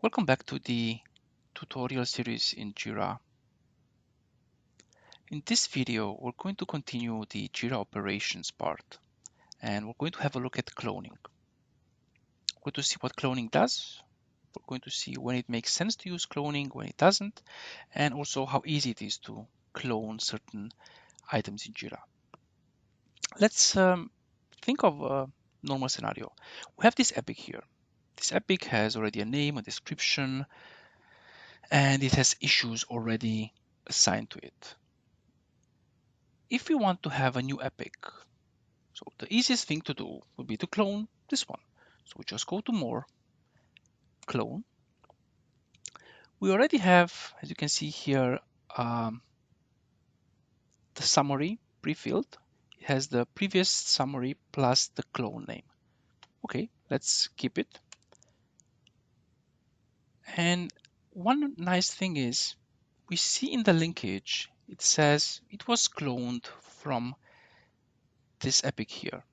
Welcome back to the tutorial series in JIRA. In this video, we're going to continue the JIRA operations part, and we're going to have a look at cloning. We're going to see what cloning does. We're going to see when it makes sense to use cloning, when it doesn't, and also how easy it is to clone certain items in JIRA. Let's think of a normal scenario. We have this epic here. This epic has already a name, a description, and it has issues already assigned to it. If we want to have a new epic, so the easiest thing to do would be to clone this one. So we just go to More, Clone. We already have, as you can see here, the summary pre-filled. It has the previous summary plus the clone name. Okay, let's keep it. And one nice thing is we see in the linkage, it says it was cloned from this epic here.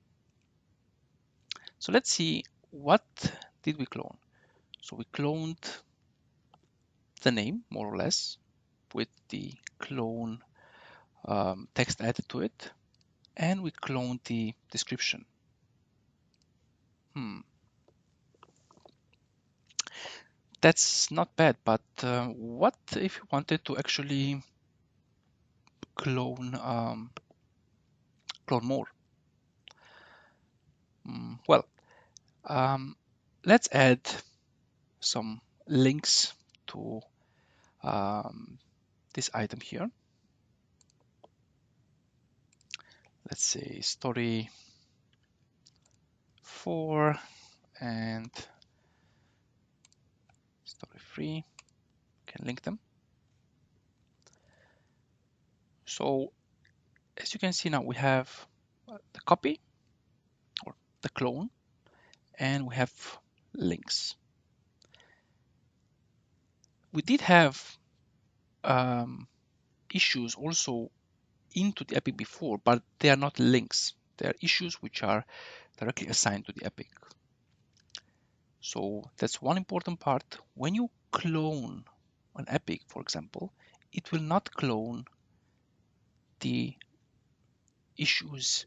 So let's see, what did we clone? So we cloned the name, more or less, with the clone text added to it, and we cloned the description. That's not bad, but what if you wanted to actually clone more? Well, let's add some links to this item here. Let's say story 4 and story 3. Can link them. So as you can see now, we have the copy or the clone, and we have links. We did have issues also into the epic before, but they are not links. They are issues which are directly assigned to the epic. So that's one important part. When you clone an epic, for example, it will not clone the issues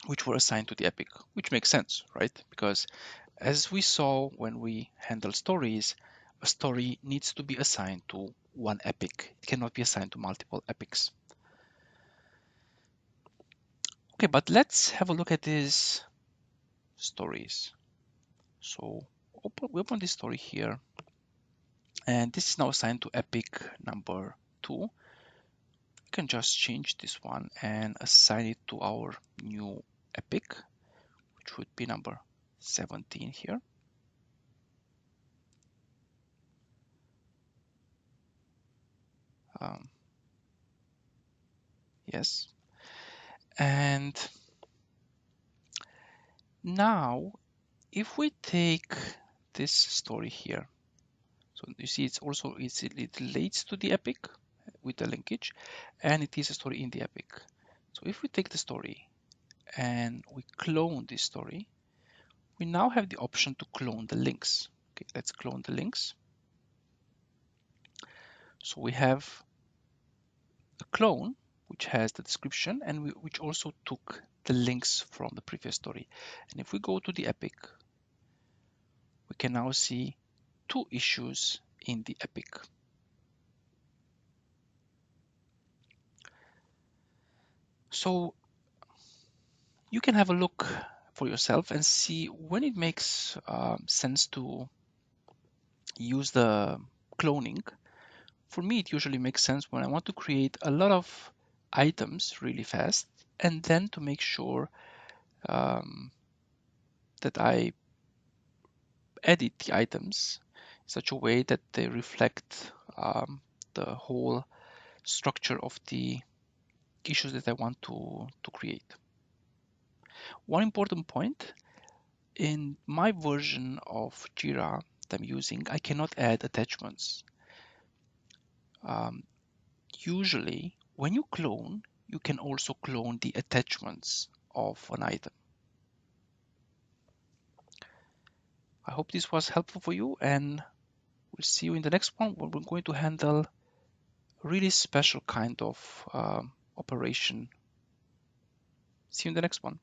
which were assigned to the epic, which makes sense, right? Because as we saw when we handle stories, a story needs to be assigned to one epic. It cannot be assigned to multiple epics. Okay, but let's have a look at these stories. So we open this story here, and this is now assigned to epic number 2. We can just change this one and assign it to our new epic, which would be number 17 here. Yes. And now if we take this story here, so you see it relates to the epic with the linkage, and it is a story in the epic. So if we take the story and we clone this story, we now have the option to clone the links. Okay, let's clone the links. So we have a clone which has the description and which also took the links from the previous story. And if we go to the epic, we can now see 2 issues in the epic. So you can have a look for yourself and see when it makes sense to use the cloning. For me, it usually makes sense when I want to create a lot of items really fast, and then to make sure that I edit the items in such a way that they reflect the whole structure of the issues that I want to create. One important point, in my version of JIRA that I'm using, I cannot add attachments. Usually, when you clone, you can also clone the attachments of an item. I hope this was helpful for you, and We'll see you in the next one where we're going to handle a really special kind of operation. See you in the next one.